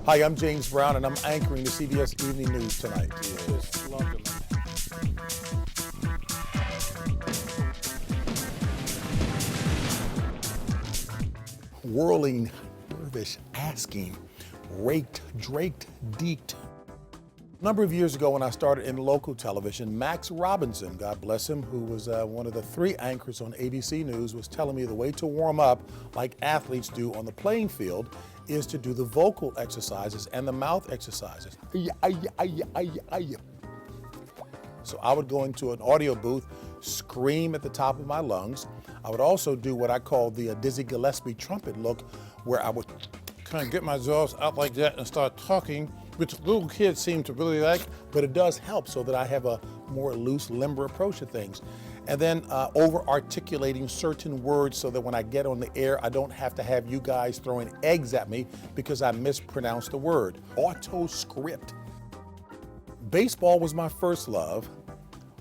Hi, I'm James Brown, and I'm anchoring the CBS Evening News tonight. Just love them. Whirling, nervous, asking, raked, draked, deeked. A number of years ago when I started in local television, Max Robinson, God bless him, who was one of the 3 anchors on ABC News, was telling me the way to warm up like athletes do on the playing field is to do the vocal exercises and the mouth exercises. So I would go into an audio booth, scream at the top of my lungs. I would also do what I call the Dizzy Gillespie trumpet look, where I would kind of get my jaws out like that and start talking, which little kids seem to really like, but it does help so that I have a more loose, limber approach to things. And then over-articulating certain words so that when I get on the air, I don't have to have you guys throwing eggs at me because I mispronounced the word. Auto-script. Baseball was my first love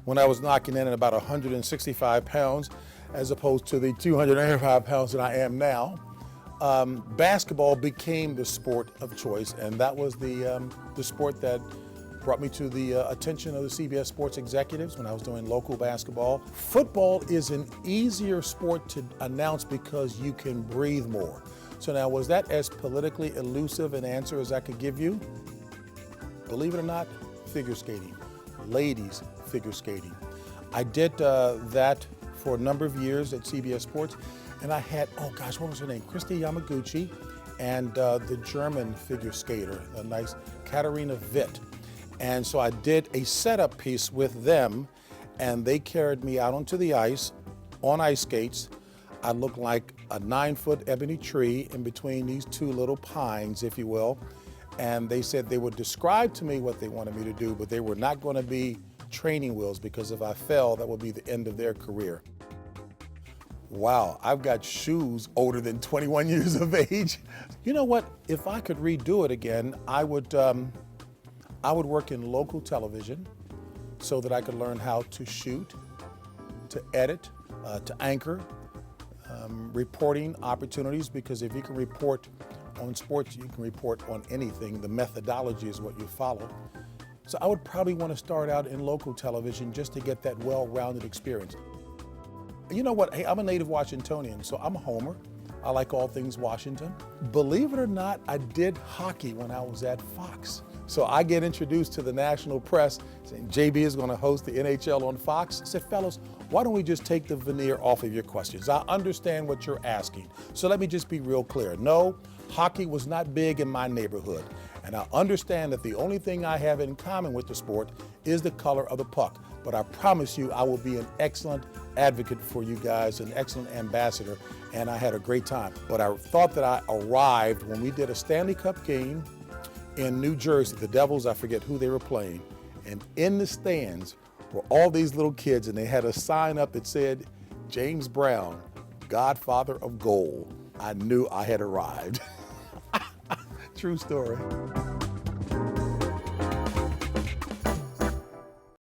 when I was knocking in at about 165 pounds as opposed to the 285 pounds that I am now. Basketball became the sport of choice, and that was the sport that brought me to the attention of the CBS Sports executives when I was doing local basketball. Football is an easier sport to announce because you can breathe more. So now, was that as politically elusive an answer as I could give you? Believe it or not, figure skating. Ladies figure skating. I did that for a number of years at CBS Sports, and I had, oh gosh, what was her name? Christy Yamaguchi, and the German figure skater, a nice Katharina Witt. And so I did a setup piece with them, and they carried me out onto the ice on ice skates. I looked like a 9-foot ebony tree in between these 2 little pines, if you will. And they said they would describe to me what they wanted me to do, but they were not going to be training wheels, because if I fell, that would be the end of their career. Wow, I've got shoes older than 21 years of age. You know what? If I could redo it again, I would work in local television so that I could learn how to shoot, to edit, to anchor, reporting opportunities, because if you can report on sports, you can report on anything. The methodology is what you follow. So I would probably want to start out in local television just to get that well-rounded experience. You know what? Hey, I'm a native Washingtonian, so I'm a homer. I like all things Washington. Believe it or not, I did hockey when I was at Fox. So I get introduced to the national press saying JB is going to host the NHL on Fox. I said, fellas, why don't we just take the veneer off of your questions? I understand what you're asking. So let me just be real clear. No, hockey was not big in my neighborhood. And I understand that the only thing I have in common with the sport is the color of the puck. But I promise you, I will be an excellent advocate for you guys, an excellent ambassador, and I had a great time. But I thought that I arrived when we did a Stanley Cup game in New Jersey. The Devils, I forget who they were playing, and in the stands were all these little kids, and they had a sign up that said, James Brown, Godfather of Goal. I knew I had arrived. True story.